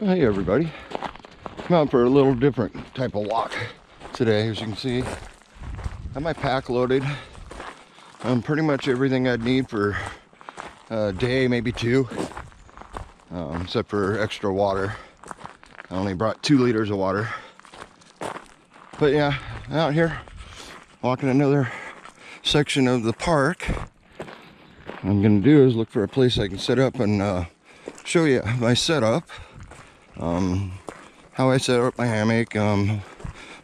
Hey everybody, I'm out for a little different type of walk today. As you can see, I have my pack loaded. Pretty much everything I'd need for a day, maybe two, except for extra water. I only brought 2 liters of water. But yeah, out here walking another section of the park. What I'm gonna do is look for a place I can set up and show you my setup. How I set up my hammock,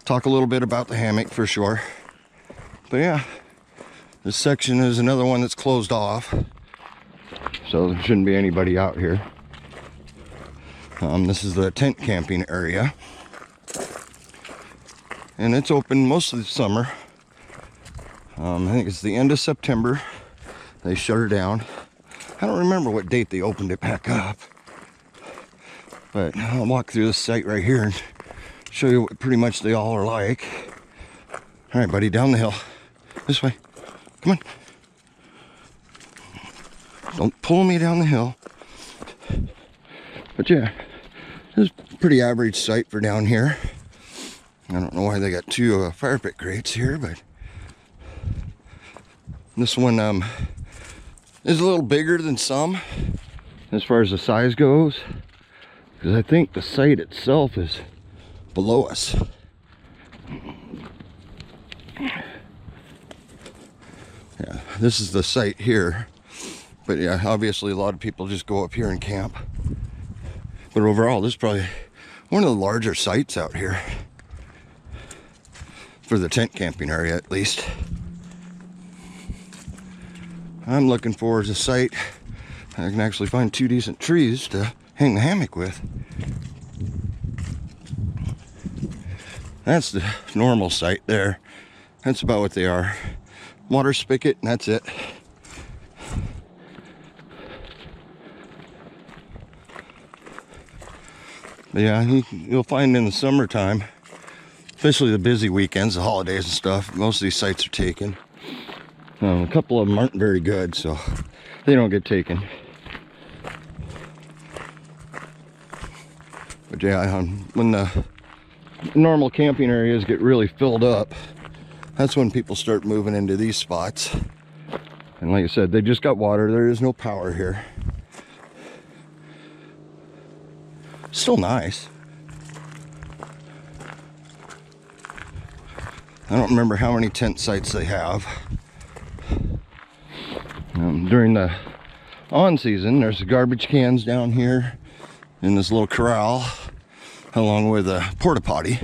talk a little bit about the hammock for sure. But yeah, this section is another one that's closed off, so there shouldn't be anybody out here. This is the tent camping area, and it's open most of the summer. I think it's the end of September they shut her down. I don't remember what date they opened it back up. But I'll walk through this site right here and show you what pretty much they all are like. All right, buddy, down the hill. This way. Come on. Don't pull me down the hill. But yeah, this is a pretty average site for down here. I don't know why they got 2 fire pit grates here, but this one is a little bigger than some as far as the size goes. Because I think the site itself is below us. Yeah, this is the site here. But yeah, obviously a lot of people just go up here and camp. But overall, this is probably one of the larger sites out here. For the tent camping area, at least. I'm looking for a site I can actually find 2 decent trees to hang the hammock with. That's the normal site there. That's about what they are. Water spigot, and that's it. But yeah, you'll find in the summertime, especially the busy weekends, the holidays and stuff, most of these sites are taken. A couple of them aren't very good, so they don't get taken. But yeah, when the normal camping areas get really filled up, that's when people start moving into these spots. And like I said, they just got water. There is no power here. Still nice. I don't remember how many tent sites they have. During the on season, there's the garbage cans down here in this little corral, along with a porta potty.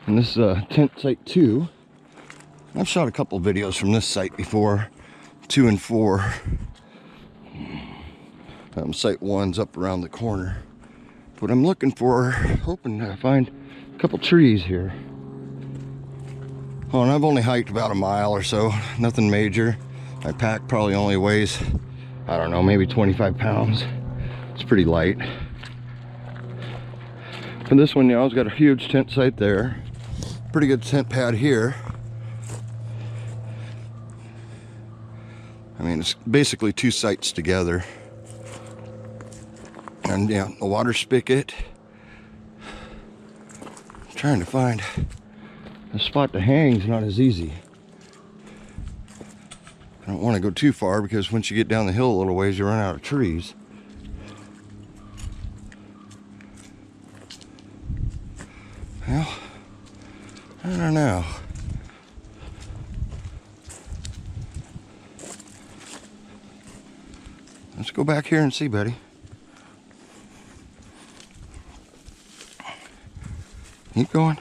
And this is tent site 2. I've shot a couple videos from this site before, 2 and 4. Site 1's up around the corner. What I'm looking for, hoping to find a couple trees here. Oh, and I've only hiked about a mile or so, nothing major. My pack probably only weighs, I don't know, maybe 25 pounds. It's pretty light. And this one, it's got a huge tent site there. Pretty good tent pad here. I mean, it's basically 2 sites together. And yeah, the water spigot. Trying to find a spot to hang is not as easy. I don't want to go too far because once you get down the hill a little ways, you run out of trees. Well, I don't know. Let's go back here and see, buddy. Keep going.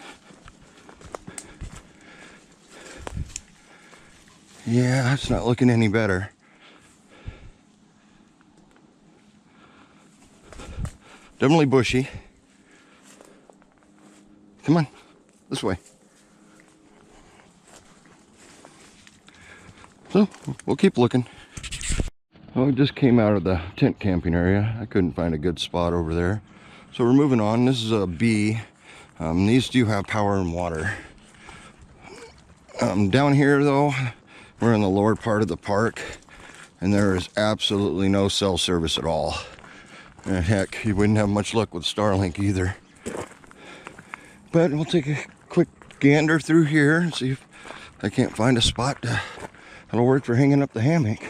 Yeah, that's not looking any better. Definitely bushy. Come on, this way. So, we'll keep looking. Well, we just came out of the tent camping area. I couldn't find a good spot over there. So we're moving on. This is a B. These do have power and water. Down here though, we're in the lower part of the park, and there is absolutely no cell service at all. And heck, you wouldn't have much luck with Starlink either. But we'll take a quick gander through here and see if I can't find a spot that'll work for hanging up the hammock.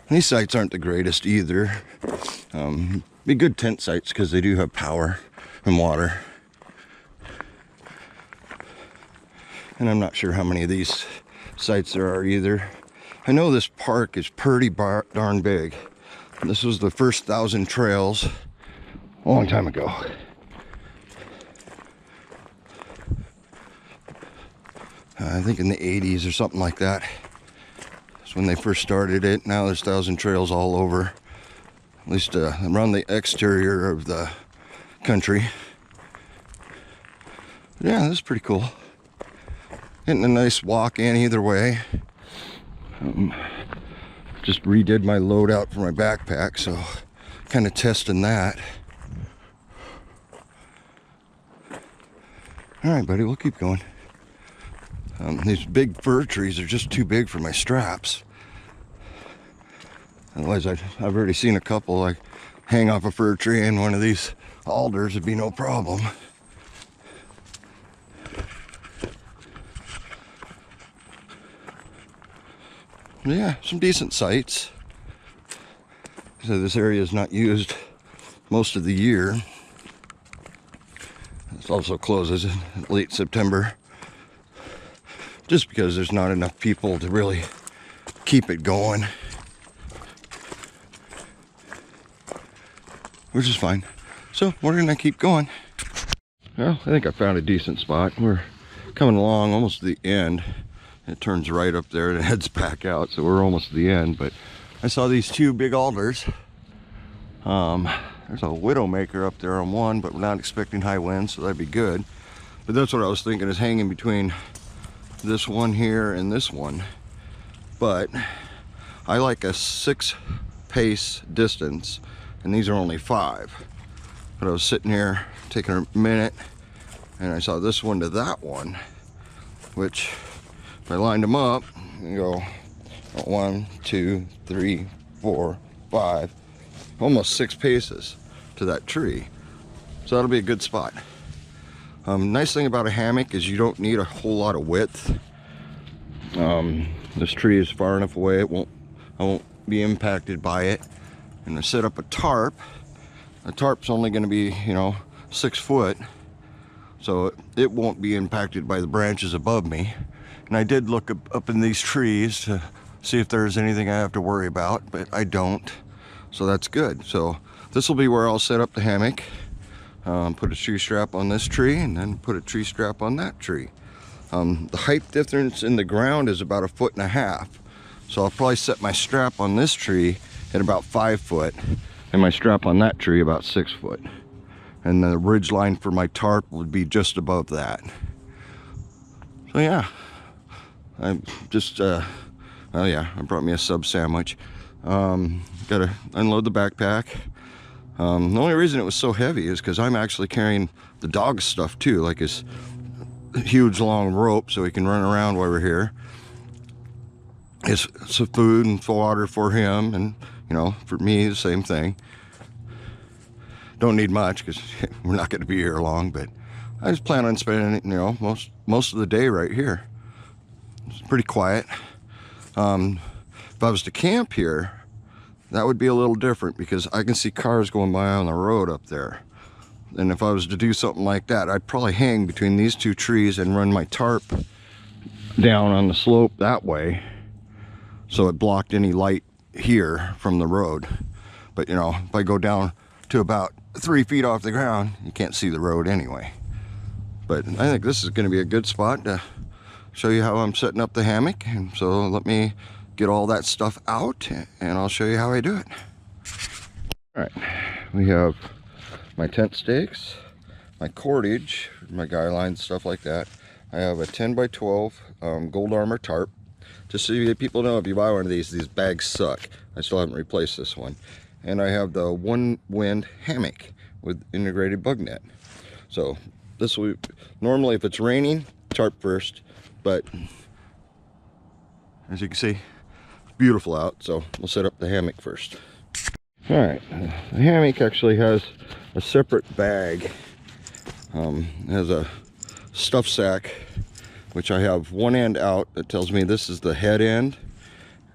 These sites aren't the greatest either. Be good tent sites because they do have power and water. And I'm not sure how many of these sites there are either. I know this park is pretty darn big. This was the first 1,000 trails a long time ago. I think in the 80s or something like that. That's when they first started it. Now there's 1,000 trails all over. At least around the exterior of the country. Yeah, this is pretty cool. Getting a nice walk in either way. Just redid my loadout for my backpack, so kind of testing that. All right, buddy, we'll keep going. These big fir trees are just too big for my straps. Otherwise, I've already seen a couple like hang off a fir tree and one of these alders would be no problem. Yeah, some decent sites. So this area is not used most of the year. It also closes in late September, just because there's not enough people to really keep it going. Which is fine. So we're gonna keep going. Well, I think I found a decent spot. We're coming along almost to the end. It turns right up there and it heads back out, so we're almost to the end. But I saw these two big alders. There's a widowmaker up there on one, but we're not expecting high winds, so that'd be good. But that's what I was thinking, is hanging between this one here and this one. But I like a 6 pace distance, and these are only 5. But I was sitting here taking a minute, and I saw this one to that one, which if I lined them up and go 1, 2, 3, 4, 5, almost 6 paces to that tree. So that'll be a good spot. Nice thing about a hammock is you don't need a whole lot of width. This tree is far enough away, I won't be impacted by it. And to set up a tarp, a tarp's only going to be, 6 foot, so it won't be impacted by the branches above me. And I did look up in these trees to see if there's anything I have to worry about, but I don't, so that's good. So this will be where I'll set up the hammock, put a tree strap on this tree, and then put a tree strap on that tree. The height difference in the ground is about 1.5 feet, so I'll probably set my strap on this tree at about 5 foot, and my strap on that tree about 6 foot. And the ridge line for my tarp would be just above that. So yeah, I just, oh yeah, I brought me a sub sandwich. Gotta unload the backpack. The only reason it was so heavy is because I'm actually carrying the dog's stuff too, like his huge long rope so he can run around while we're here. It's some food and water for him, and for me the same thing. Don't need much because we're not going to be here long, but I just plan on spending most of the day right here. It's pretty quiet. If I was to camp here, that would be a little different because I can see cars going by on the road up there. And if I was to do something like that, I'd probably hang between these 2 trees and run my tarp down on the slope that way, so it blocked any light here from the road. But if I go down to about 3 feet off the ground, you can't see the road anyway. But I think this is going to be a good spot to show you how I'm setting up the hammock. And so let me get all that stuff out and I'll show you how I do it. All right, we have my tent stakes, my cordage, my guy lines, stuff like that. I have a 10 by 12 Gold Armor tarp. Just so you people know, if you buy one of these bags suck. I still haven't replaced this one. And I have the One Wind hammock with integrated bug net. So this will, normally if it's raining, tarp first, but As you can see, it's beautiful out, so we'll set up the hammock first. All right, the hammock actually has a separate bag. It has a stuff sack, which I have one end out that tells me this is the head end,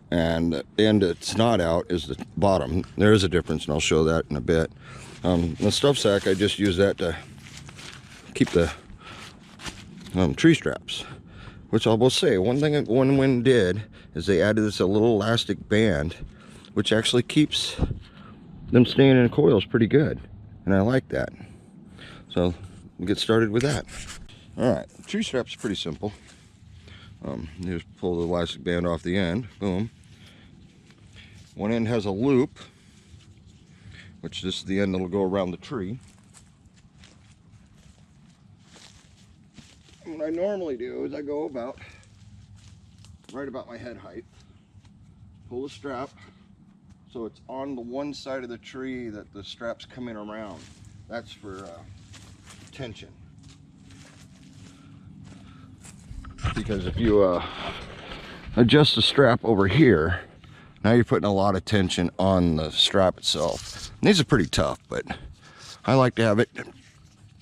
and the end that's not out is the bottom. There is a difference, and I'll show that in a bit. The stuff sack, I just use that to keep the tree straps, which I will say, one thing that One Wind did is they added this a little elastic band, which actually keeps them staying in coils pretty good, and I like that. So we'll get started with that. All right, the tree strap's pretty simple. You just pull the elastic band off the end, boom. One end has a loop, which this is the end that'll go around the tree. What I normally do is I go right about my head height, pull the strap so it's on the one side of the tree that the strap's coming around. That's for tension. Because if you adjust the strap over here, now you're putting a lot of tension on the strap itself. And these are pretty tough, but I like to have it,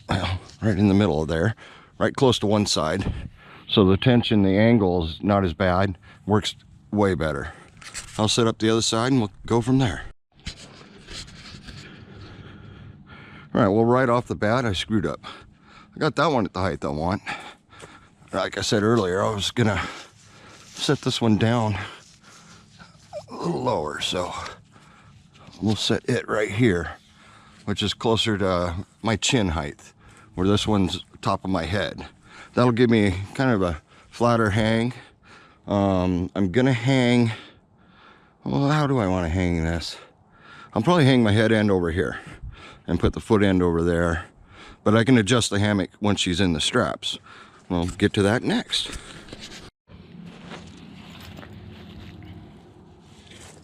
well, right in the middle of there, right close to one side. So the tension, the angle is not as bad, works way better. I'll set up the other side and we'll go from there. All right, well, right off the bat, I screwed up. I got that one at the height I want. Like I said earlier, I was gonna set this one down a little lower, so we'll set it right here, which is closer to my chin height, where this one's top of my head. That'll give me kind of a flatter hang. I'm gonna hang, well, how do I want to hang this? I'll probably hang my head end over here and put the foot end over there, but I can adjust the hammock once she's in the straps. We'll get to that next.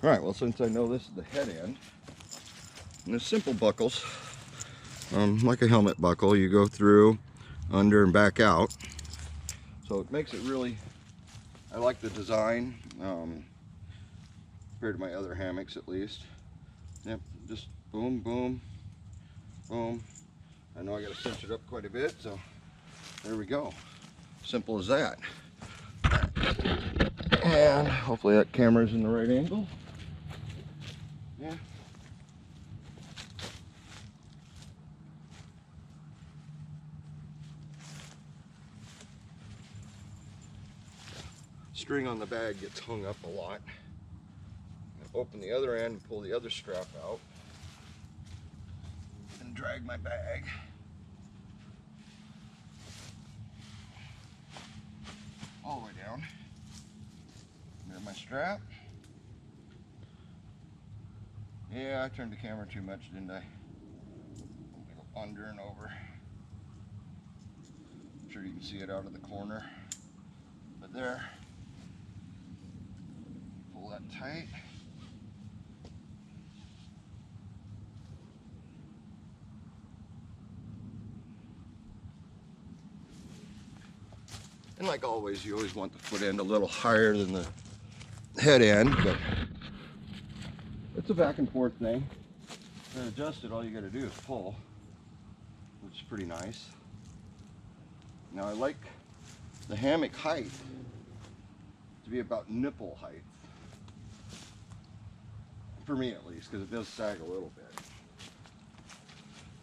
All right, well, since I know this is the head end, and there's simple buckles, like a helmet buckle, you go through, under, and back out. So it makes it really, I like the design, compared to my other hammocks at least. Yep, just boom, boom, boom. I know I gotta cinch it up quite a bit, so there we go. Simple as that. And hopefully that camera's in the right angle. Yeah. String on the bag gets hung up a lot. Open the other end, pull the other strap out, and drag my bag. All the way down. There's my strap. Yeah, I turned the camera too much, didn't I? Go under and over. I'm sure you can see it out of the corner. But there. Pull that tight. And like always, you always want the foot end a little higher than the head end, but it's a back and forth thing. To adjust it, all you got to do is pull, which is pretty nice. Now I like the hammock height to be about nipple height, for me at least, because it does sag a little bit.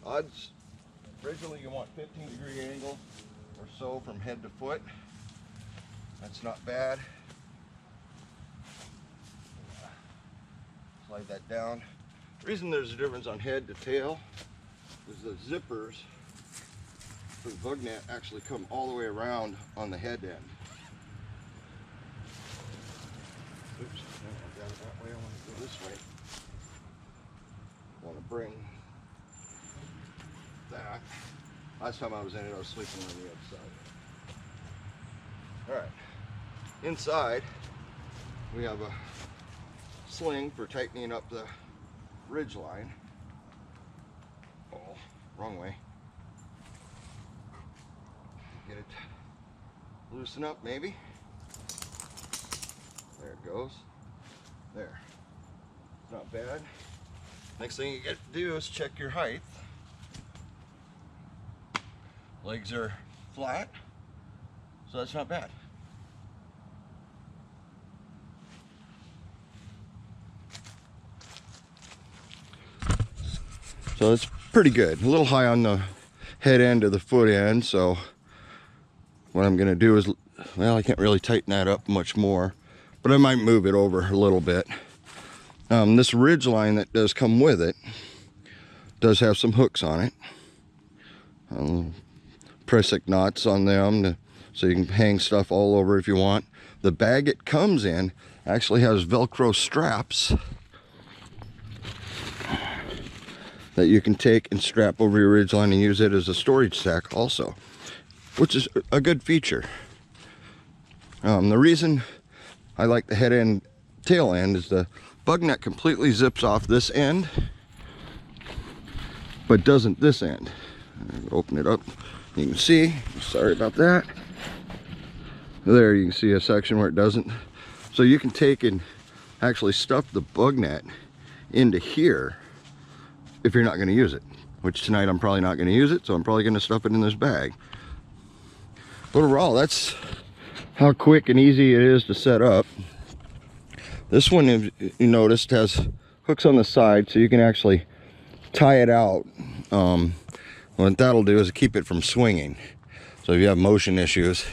Odds, originally you want 15-degree angle or so from head to foot. That's not bad. Slide that down. The reason there's a difference on head to tail is the zippers for the bug net actually come all the way around on the head end. Oops, I don't want to go that way, I want to go this way. I want to bring that. Last time I was in it, I was sleeping on the other side. All right, inside we have a sling for tightening up the ridge line. Oh, wrong way. Get it loosen up maybe. There it goes. There. Not bad. Next thing you get to do is check your height. Legs are flat, so that's not bad. So it's pretty good. A little high on the head end of the foot end, so what I'm gonna do is, well, I can't really tighten that up much more, but I might move it over a little bit. This ridge line that does come with it does have some hooks on it. Pressic knots on them so you can hang stuff all over if you want. The bag it comes in actually has Velcro straps that you can take and strap over your ridgeline and use it as a storage sack also, which is a good feature. The reason I like the head end tail end is the bug net completely zips off this end but doesn't this end. Open it up, you can see, sorry about that, there you can see a section where it doesn't. So you can take and actually stuff the bug net into here if you're not going to use it, which tonight I'm probably not going to use it, so I'm probably going to stuff it in this bag. But overall, that's how quick and easy it is to set up. This one, if you noticed, has hooks on the side, so you can actually tie it out. What that'll do is keep it from swinging. So if you have motion issues,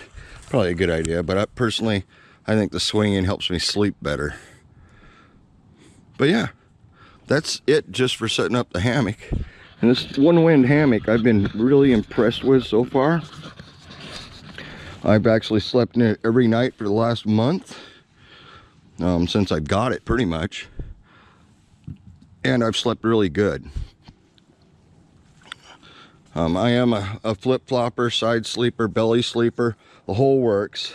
probably a good idea. But I think the swinging helps me sleep better. But yeah, that's it just for setting up the hammock. And this one wind hammock I've been really impressed with so far. I've actually slept in it every night for the last month, since I got it pretty much. And I've slept really good. I am a flip-flopper, side sleeper, belly sleeper, the whole works.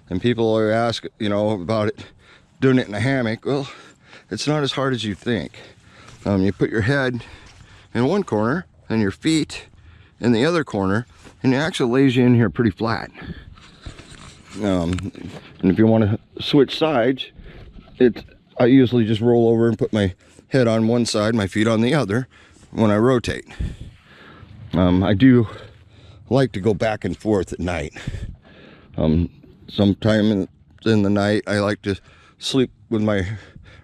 And people ask, about it, doing it in a hammock. Well, it's not as hard as you think. You put your head in one corner and your feet in the other corner, and it actually lays you in here pretty flat. And if you want to switch sides, I usually just roll over and put my head on one side, my feet on the other when I rotate. I do like to go back and forth at night. Sometime in the night I like to sleep with my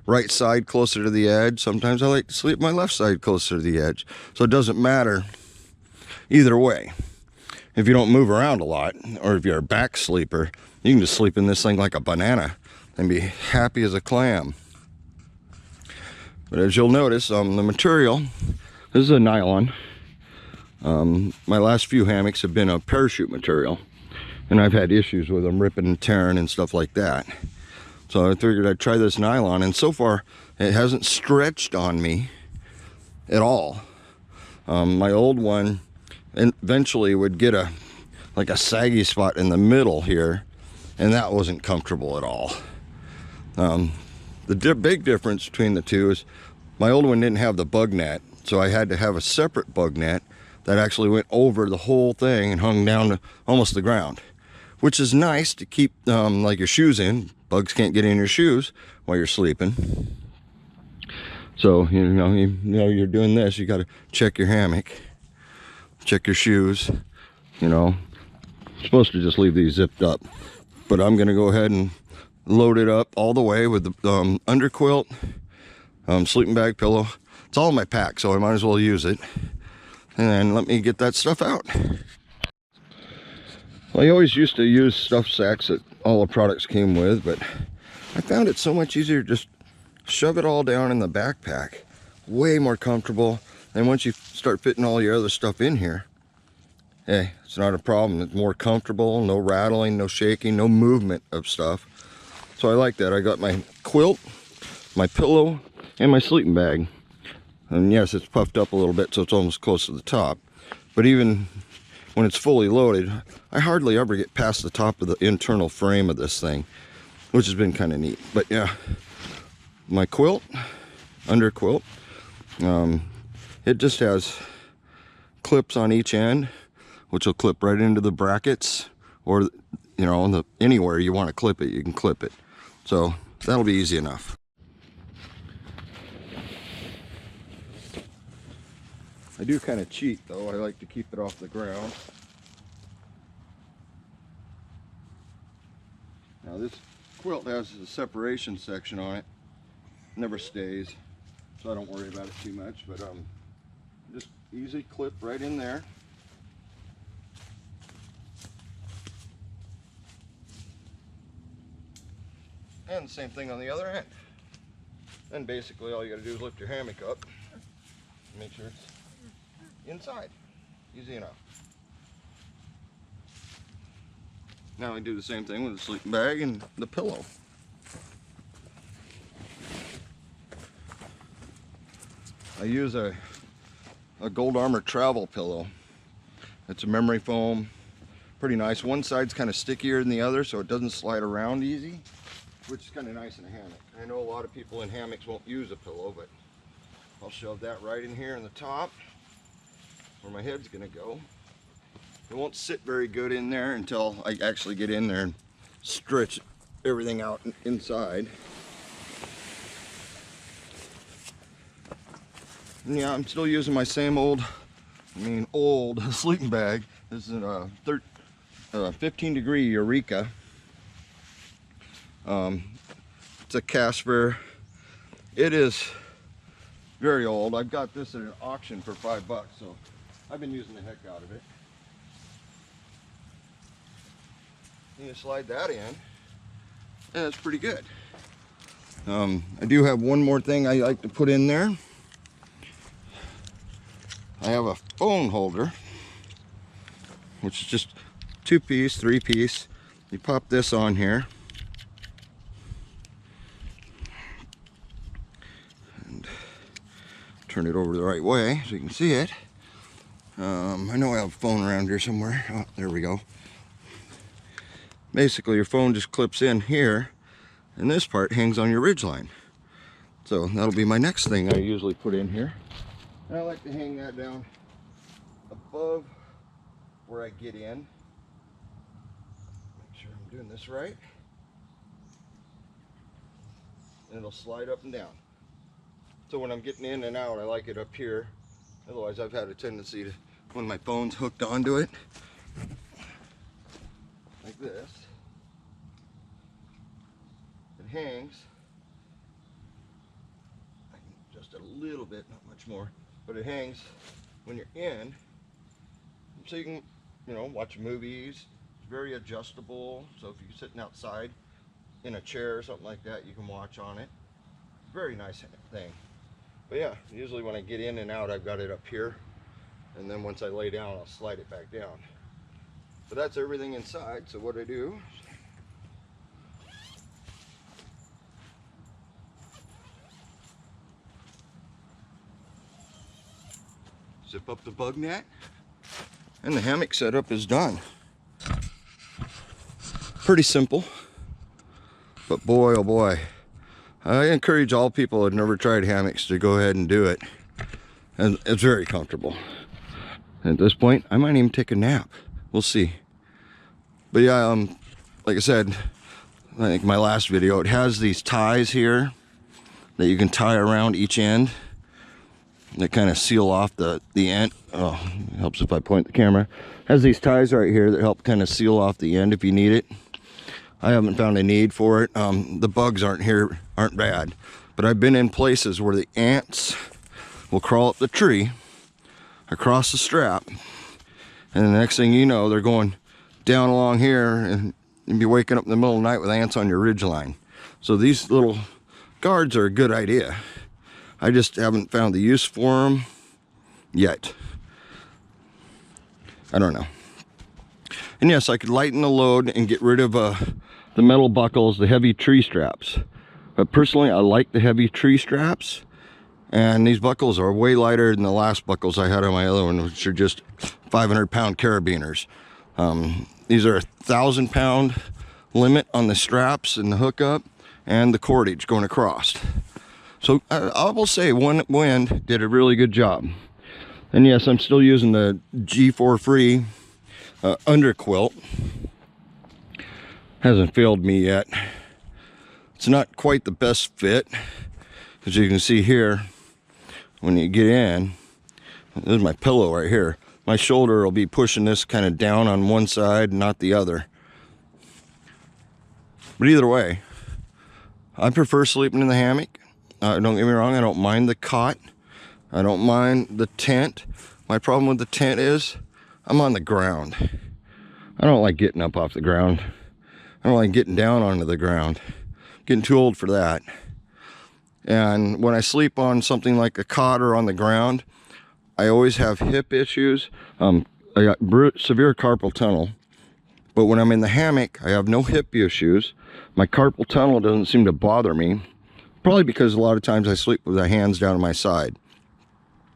right side closer to the edge. Sometimes I like to sleep my left side closer to the edge. So it doesn't matter either way. If you don't move around a lot, or if you're a back sleeper, you can just sleep in this thing like a banana and be happy as a clam. But as you'll notice, the material, this is a nylon. My last few hammocks have been a parachute material, and I've had issues with them ripping and tearing and stuff like that. So I figured I'd try this nylon, and so far it hasn't stretched on me at all. My old one eventually would get like a saggy spot in the middle here, and that wasn't comfortable at all. The big difference between the two is my old one didn't have the bug net, so I had to have a separate bug net that actually went over the whole thing and hung down to almost the ground, which is nice to keep like your shoes in. Bugs can't get in your shoes while you're sleeping. So you're doing this, you got to check your hammock, check your shoes. You're supposed to just leave these zipped up, but I'm gonna go ahead and load it up all the way with the underquilt, sleeping bag, pillow. It's all in my pack, so I might as well use it. And let me get that stuff out. Well, I always used to use stuff sacks that all the products came with, but I found it so much easier to just shove it all down in the backpack. Way more comfortable. And once you start fitting all your other stuff in here, hey, it's not a problem. It's more comfortable, no rattling, no shaking, no movement of stuff. So I like that. I got my quilt, my pillow, and my sleeping bag. And yes, it's puffed up a little bit, so it's almost close to the top. But even when it's fully loaded, I hardly ever get past the top of the internal frame of this thing, which has been kind of neat. But yeah, my quilt, under quilt, it just has clips on each end, which will clip right into the brackets, or anywhere you want to clip it, you can clip it. So that'll be easy enough. I do kind of cheat though. I like to keep it off the ground. Now this quilt has a separation section on it. Never stays, so I don't worry about it too much, but just easy clip right in there. And the same thing on the other end. Then basically all you got to do is lift your hammock up, make sure it's inside. Easy enough. Now I do the same thing with the sleeping bag and the pillow. I use a Gold Armor travel pillow. It's a memory foam, pretty nice. One side's kind of stickier than the other, so it doesn't slide around easy, which is kind of nice in a hammock. I know a lot of people in hammocks won't use a pillow, but I'll shove that right in here in the top where my head's gonna go. It won't sit very good in there until I actually get in there and stretch everything out inside. And yeah, I'm still using my same old sleeping bag. This is a 15-degree Eureka. It's a Casper. It is very old. I've got this at an auction for $5, so I've been using the heck out of it. You slide that in, and it's pretty good. I do have one more thing I like to put in there. I have a phone holder, which is just 2-piece, 3-piece. You pop this on here. And turn it over the right way so you can see it. I know I have a phone around here somewhere. Oh, there we go. Basically, your phone just clips in here, and this part hangs on your ridgeline. So that'll be my next thing I usually put in here. And I like to hang that down above where I get in. Make sure I'm doing this right. And it'll slide up and down. So when I'm getting in and out, I like it up here. Otherwise, I've had a tendency to, when my phone's hooked onto it, like this, it hangs. I can adjust it a little bit, not much more. But it hangs when you're in, so you can, watch movies. It's very adjustable, so if you're sitting outside in a chair or something like that, you can watch on it. Very nice thing. But yeah, usually when I get in and out, I've got it up here, and then once I lay down, I'll slide it back down. But that's everything inside, so what I do, zip up the bug net, and the hammock setup is done. Pretty simple, but boy, oh boy, I encourage all people who have never tried hammocks to go ahead and do it. And it's very comfortable. At this point, I might even take a nap. We'll see. But yeah, like I said, I think my last video, it has these ties here that you can tie around each end. That kind of seal off the end. Oh, it helps if I point the camera. It has these ties right here that help kind of seal off the end if you need it. I haven't found a need for it. The bugs aren't bad, but I've been in places where the ants will crawl up the tree across the strap, and the next thing you know, they're going down along here, and you'll be waking up in the middle of the night with ants on your ridgeline. So these little guards are a good idea. I just haven't found the use for them yet. I don't know. And yes, I could lighten the load and get rid of the metal buckles, the heavy tree straps. But personally, I like the heavy tree straps. And these buckles are way lighter than the last buckles I had on my other one, which are just 500-pound carabiners. These are 1,000-pound limit on the straps and the hookup and the cordage going across. So I will say One Wind did a really good job. And yes, I'm still using the G4 Free under quilt. Hasn't failed me yet. It's not quite the best fit, as you can see here. When you get in, this is my pillow right here. My shoulder will be pushing this kind of down on one side, not the other. But either way, I prefer sleeping in the hammock. Don't get me wrong, I don't mind the cot. I don't mind the tent. My problem with the tent is I'm on the ground. I don't like getting up off the ground. I don't like getting down onto the ground. Getting too old for that. And when I sleep on something like a cot or on the ground, I always have hip issues. I got severe carpal tunnel. But when I'm in the hammock, I have no hip issues. My carpal tunnel doesn't seem to bother me. Probably because a lot of times I sleep with the hands down on my side.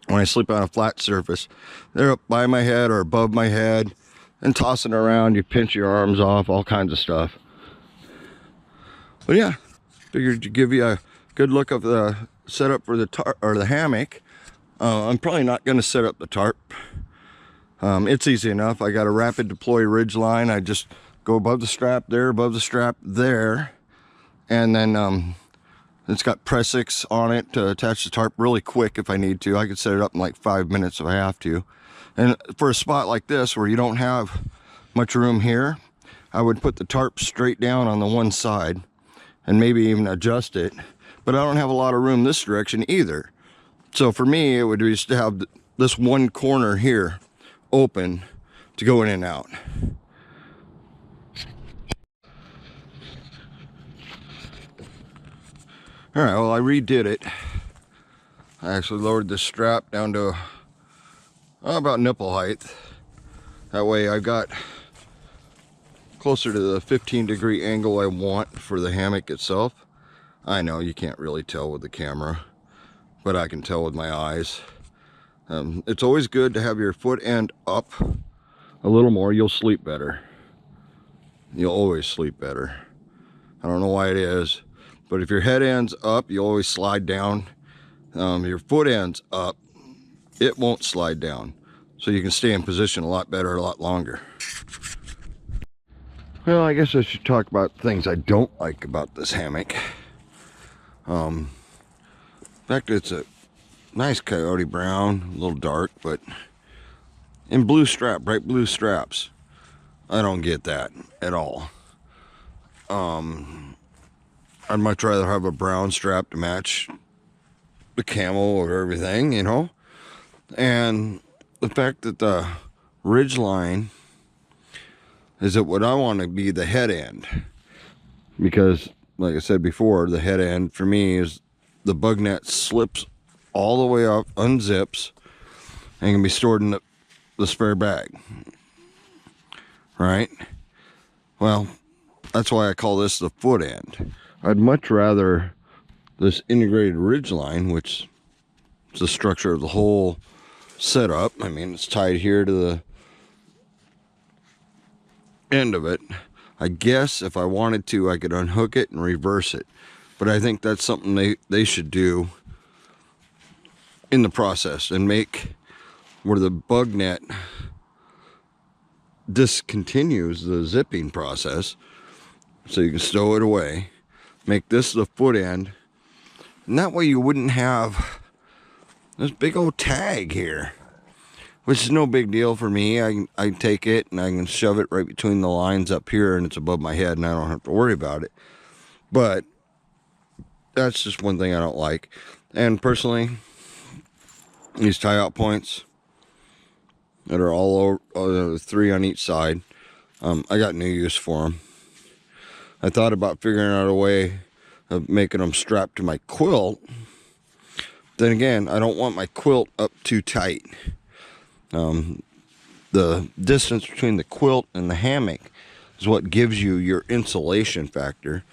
When I sleep on a flat surface, they're up by my head or above my head and tossing around. You pinch your arms off, all kinds of stuff. But yeah, figured to give you a good look of the setup for the tarp or the hammock. I'm probably not going to set up the tarp. It's easy enough. I got a rapid deploy ridge line. I just go above the strap there, above the strap there, and then it's got Pressix on it to attach the tarp really quick if I need to. I could set it up in like 5 minutes if I have to. And for a spot like this where you don't have much room here, I would put the tarp straight down on the one side and maybe even adjust it. But I don't have a lot of room this direction either. So for me, it would be just to have this one corner here open to go in and out. All right, well, I redid it. I actually lowered the strap down to about nipple height. That way I got closer to the 15-degree angle I want for the hammock itself. I know you can't really tell with the camera, but I can tell with my eyes. It's always good to have your foot end up a little more. You'll sleep better. You'll always sleep better. I don't know why it is, but if your head end's up, you always slide down. Your foot end's up, it won't slide down. So you can stay in position a lot better, a lot longer. Well, I guess I should talk about things I don't like about this hammock. In fact, it's a nice coyote brown, a little dark, but in blue strap, bright blue straps. I don't get that at all. I'd much rather have a brown strap to match the camo or everything, you know. And the fact that the ridge line is at what I want to be the head end, because like I said before, the head end for me is the bug net slips all the way up, unzips, and can be stored in the spare bag, right? Well, that's why I call this the foot end. I'd much rather this integrated ridge line, which is the structure of the whole setup. I mean, it's tied here to the end of it. I guess if I wanted to, I could unhook it and reverse it, but I think that's something they should do in the process and make where the bug net discontinues the zipping process, so you can stow it away, make this the foot end, and that way you wouldn't have this big old tag here, which is no big deal for me. I take it and I can shove it right between the lines up here, and it's above my head and I don't have to worry about it. But that's just one thing I don't like. And personally, these tie out points that are all over, 3 on each side, I got no use for them. I thought about figuring out a way of making them strapped to my quilt. Then again, I don't want my quilt up too tight. The distance between the quilt and the hammock is what gives you your insulation factor.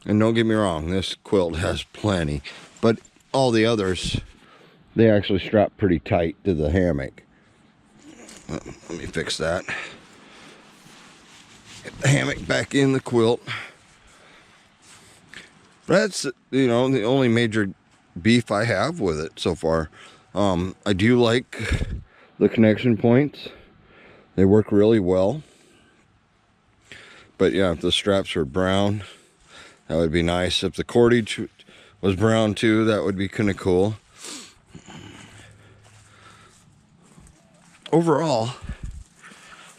And don't get me wrong, this quilt has plenty, but all the others, they actually strap pretty tight to the hammock. Let me fix that. Get the hammock back in the quilt. That's, you know, the only major beef I have with it so far. I do like the connection points. They work really well. But yeah, if the straps were brown, That would be nice. If the cordage was brown too, that would be kind of cool. Overall,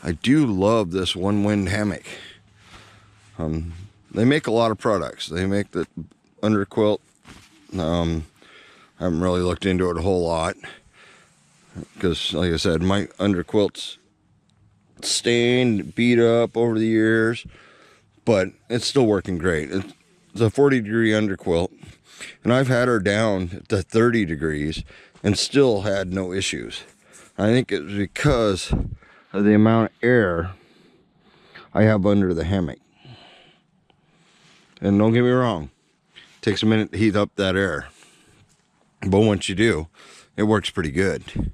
I do love this One Wind hammock. They make a lot of products. They make the underquilt. I haven't really looked into it a whole lot because, like I said, my underquilt's stained, beat up over the years, but it's still working great. It's a 40-degree underquilt, and I've had her down to 30 degrees and still had no issues. I think it's because of the amount of air I have under the hammock. And don't get me wrong, it takes a minute to heat up that air, but once you do, it works pretty good.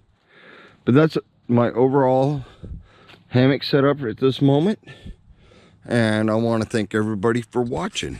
But that's my overall hammock setup at this moment, and I want to thank everybody for watching.